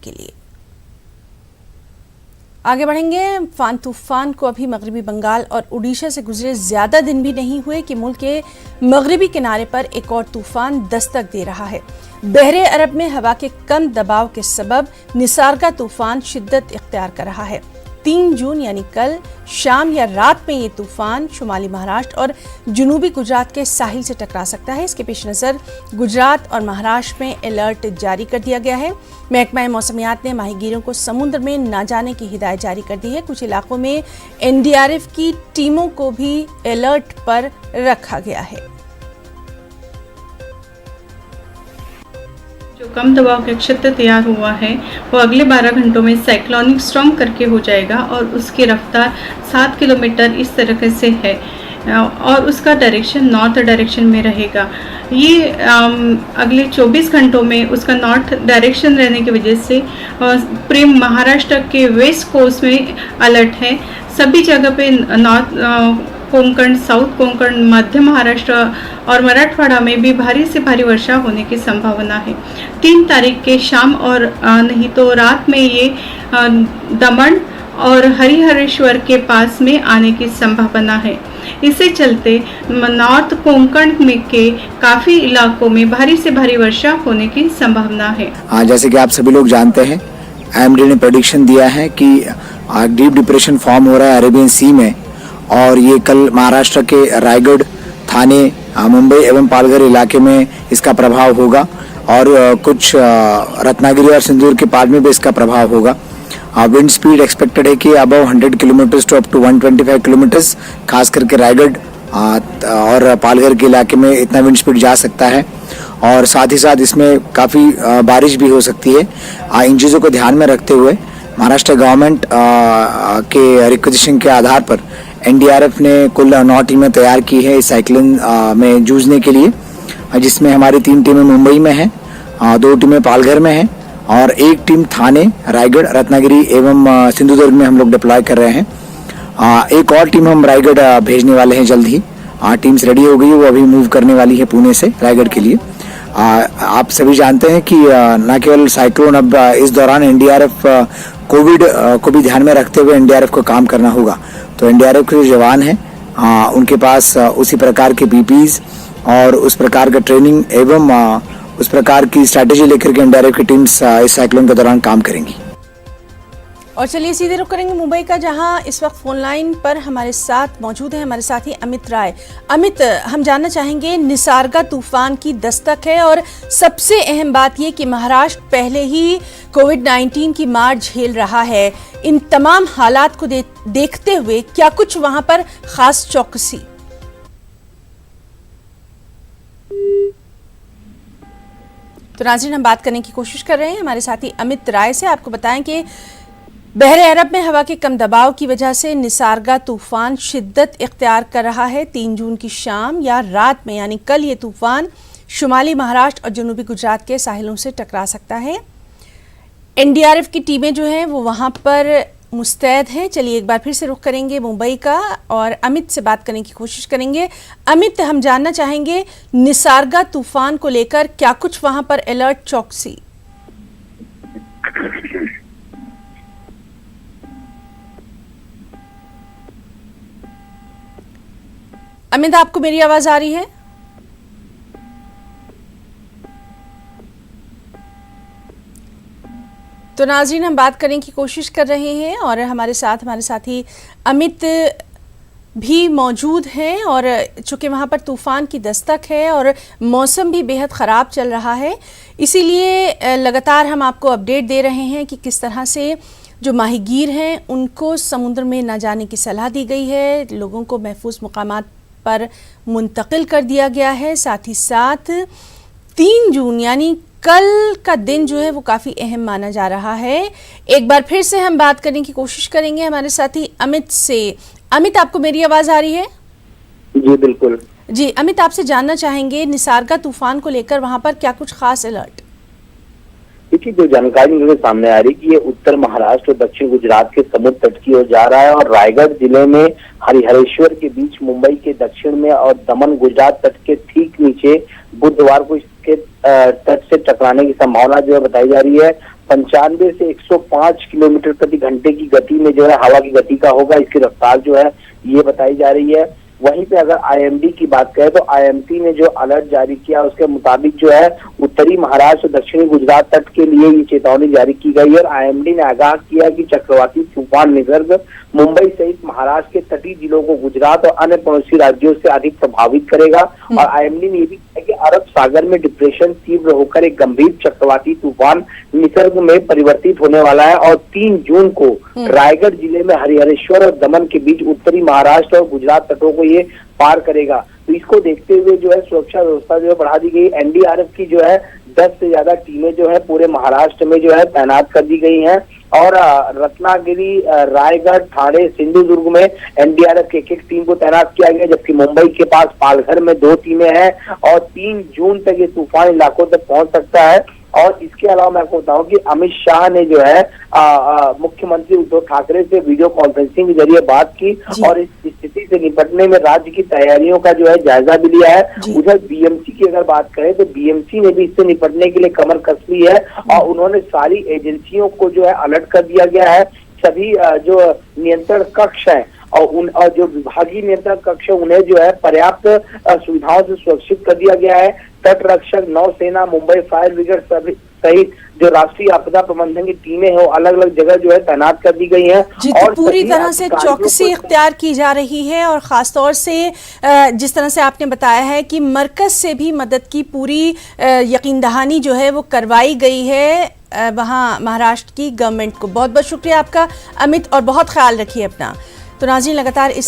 के लिए। आगे बढ़ेंगे। फान तूफान को अभी मगरबी बंगाल और उड़ीसा से गुजरे ज्यादा दिन भी नहीं हुए कि मुल्क के मगरबी किनारे पर एक और तूफान दस्तक दे रहा है। बहरे अरब में हवा के कम दबाव के सबब निसार्गा तूफान शिद्दत इख्तियार कर रहा है। 3 जून यानी कल शाम या रात में ये तूफान शुमाली महाराष्ट्र और जनूबी गुजरात के साहिल से टकरा सकता है। इसके पेश नज़र गुजरात और महाराष्ट्र में अलर्ट जारी कर दिया गया है। महकमा मौसमियात ने माहीगीरों को समुद्र में न जाने की हिदायत जारी कर दी है। कुछ इलाकों में एनडीआरएफ की टीमों को भी अलर्ट पर रखा गया है। जो कम दबाव का क्षेत्र तैयार हुआ है वो अगले 12 घंटों में साइक्लोनिक स्टॉर्म करके हो जाएगा और उसकी रफ्तार 7 किलोमीटर इस तरीके से है और उसका डायरेक्शन नॉर्थ डायरेक्शन में रहेगा। ये अगले 24 घंटों में उसका नॉर्थ डायरेक्शन रहने की वजह से पूरे महाराष्ट्र के वेस्ट कोस्ट में अलर्ट है। सभी जगह पे नॉर्थ कोंकण, साउथ कोंकण, मध्य महाराष्ट्र और मराठवाड़ा में भी भारी से भारी वर्षा होने की संभावना है। 3 तारीख के शाम और नहीं तो रात में ये दमन और हरिहरेश्वर के पास में आने की संभावना है। इससे चलते नॉर्थ कोंकण में के काफ़ी इलाकों में भारी से भारी वर्षा होने की संभावना है। जैसे कि आप सभी लोग जानते हैं, IMD ने प्रेडिक्शन दिया है कि डीप डिप्रेशन फॉर्म हो रहा है अरेबियन सी में और ये कल महाराष्ट्र के रायगढ़, थाने, मुंबई एवं पालघर इलाके में इसका प्रभाव होगा और कुछ रत्नागिरी और सिंदूर के पार में भी इसका प्रभाव होगा। विंड स्पीड एक्सपेक्टेड है कि above 100 kilometre to up to 125 kilometres, खास करके रायगढ़ और पालघर के इलाके में इतना विंड स्पीड जा सकता है और साथ ही साथ इसमें काफ़ी बारिश भी हो सकती है। इन चीज़ों को ध्यान में रखते हुए महाराष्ट्र गवर्नमेंट के रिक्वेजिशन के आधार पर एनडीआरएफ ने कुल 9 टीमें तैयार की है इस साइक्लोन में जूझने के लिए, जिसमें हमारी 3 टीमें मुंबई में हैं, 2 टीमें पालघर में हैं और 1 टीम थाने, रायगढ़, रत्नागिरी एवं सिंधुदुर्ग में हम लोग डिप्लॉय कर रहे हैं। एक और टीम हम रायगढ़ भेजने वाले हैं जल्द ही। टीम्स रेडी हो गई है, वो अभी मूव करने वाली है पुणे से रायगढ़ के लिए। आप सभी जानते हैं कि न केवल साइक्लोन, अब इस दौरान एनडीआरएफ कोविड को भी ध्यान में रखते हुए एनडीआरएफ को काम करना होगा। तो एनडीआरएफ के जो जवान हैं उनके पास उसी प्रकार के पीपीज और उस प्रकार का ट्रेनिंग एवं उस प्रकार की स्ट्रैटेजी लेकर के एनडीआरएफ की टीम्स इस साइक्लोन के दौरान काम करेंगी। और चलिए सीधे रुख करेंगे मुंबई का, जहां इस वक्त फोन लाइन पर हमारे साथ मौजूद है हमारे साथी अमित राय। अमित, हम जानना चाहेंगे, निसार्गा तूफान की दस्तक है और सबसे अहम बात ये कि महाराष्ट्र पहले ही कोविड-19 की मार झेल रहा है। इन तमाम हालात को देखते हुए क्या कुछ वहां पर खास चौकसी? तो नाज़रीन, हम बात करने की कोशिश कर रहे हैं हमारे साथी अमित राय से। आपको बताएं कि बहरे अरब में हवा के कम दबाव की वजह से निसार्गा तूफान शिद्दत इख्तियार कर रहा है। 3 जून की शाम या रात में यानी कल ये तूफान शुमाली महाराष्ट्र और जनूबी गुजरात के साहिलों से टकरा सकता है। एनडीआरएफ की टीमें जो हैं वो वहां पर मुस्तैद हैं। चलिए एक बार फिर से रुख करेंगे मुंबई का और अमित से बात करने की कोशिश करेंगे। अमित, हम जानना चाहेंगे निसार्गा तूफान को लेकर क्या कुछ वहां पर अलर्ट चौकसी? अमित, आपको मेरी आवाज आ रही है? तो नाज़रीन, हम बात करने की कोशिश कर रहे हैं और हमारे साथी अमित भी मौजूद हैं और चूँकि वहाँ पर तूफ़ान की दस्तक है और मौसम भी बेहद ख़राब चल रहा है, इसीलिए लगातार हम आपको अपडेट दे रहे हैं कि किस तरह से जो माहीगीर हैं उनको समुद्र में न जाने की सलाह दी गई है, लोगों को महफूज मकामात पर मुंतकिल कर दिया गया है। साथ ही साथ 3 जून यानी कल का दिन जो है वो काफ़ी अहम माना जा रहा है। एक बार फिर से हम बात करने की कोशिश करेंगे हमारे साथी अमित से। अमित, आपको मेरी आवाज़ आ रही है? जी बिल्कुल। जी अमित, आपसे जानना चाहेंगे निसार्गा तूफान को लेकर वहाँ पर क्या कुछ खास अलर्ट? देखिए, जो जानकारी मुझे सामने आ रही है कि ये उत्तर महाराष्ट्र और दक्षिण गुजरात के समुद्र तट की ओर जा रहा है और रायगढ़ जिले में हरिहरेश्वर के बीच मुंबई के दक्षिण में और दमन गुजरात तट के ठीक नीचे बुधवार को इसके तट से टकराने की संभावना जो है बताई जा रही है। 95 से 105 किलोमीटर प्रति घंटे की गति में जो है हवा की गति का होगा। इसकी रफ्तार जो है ये बताई जा रही है। वहीं पे अगर आईएमडी की बात करें तो आईएमडी ने जो अलर्ट जारी किया उसके मुताबिक जो है उत्तरी महाराष्ट्र दक्षिणी गुजरात तट के लिए ये चेतावनी जारी की गई है। और आईएमडी ने आगाह किया कि चक्रवाती तूफान निसर्ग मुंबई सहित महाराष्ट्र के तटीय जिलों को गुजरात और अन्य पड़ोसी राज्यों से अधिक प्रभावित करेगा। और आईएमडी ने ये भी कहा कि अरब सागर में डिप्रेशन तीव्र होकर एक गंभीर चक्रवाती तूफान निसर्ग में परिवर्तित होने वाला है और 3 जून को रायगढ़ जिले में हरिहरेश्वर और दमन के बीच उत्तरी महाराष्ट्र और गुजरात तटों को ये पार करेगा। तो इसको देखते हुए जो है सुरक्षा व्यवस्था जो है बढ़ा दी गई। एनडीआरएफ की जो है 10 से ज्यादा टीमें जो है पूरे महाराष्ट्र में जो है तैनात कर दी गई हैं। और रत्नागिरी, रायगढ़, ठाणे, सिंधुदुर्ग में एनडीआरएफ की एक टीम को तैनात किया गया, जबकि मुंबई के पास पालघर में 2 टीमें हैं और 3 जून तक ये तूफान इलाकों तक पहुंच सकता है। और इसके अलावा मैं आपको बताऊं कि अमित शाह ने जो है मुख्यमंत्री उद्धव ठाकरे से वीडियो कॉन्फ्रेंसिंग के जरिए बात की और इस स्थिति से निपटने में राज्य की तैयारियों का जो है जायजा भी लिया है। उधर बीएमसी की अगर बात करें तो बीएमसी ने भी इससे निपटने के लिए कमर कस ली है और उन्होंने सारी एजेंसियों को जो है अलर्ट कर दिया गया है। सभी जो नियंत्रण कक्ष है और जो विभागीय नियंत्रण कक्ष है उन्हें जो है पर्याप्त सुविधाओं से सुरक्षित कर दिया गया है। तट रक्षक, नौसेना, मुंबई फायर ब्रिगेड सहित जो राष्ट्रीय आपदा प्रबंधन की टीमें हैं वो अलग अलग जगह जो है तैनात कर दी गई हैं। और पूरी तरह से चौकसी इख्तियार की जा रही है और खासतौर से जिस तरह से आपने बताया है कि मरकज से भी मदद की पूरी यकीन दहानी जो है वो करवाई गई है वहाँ महाराष्ट्र की गवर्नमेंट को। बहुत बहुत शुक्रिया आपका अमित और बहुत ख्याल रखिए अपना। तो नाज़रीन लगातार इस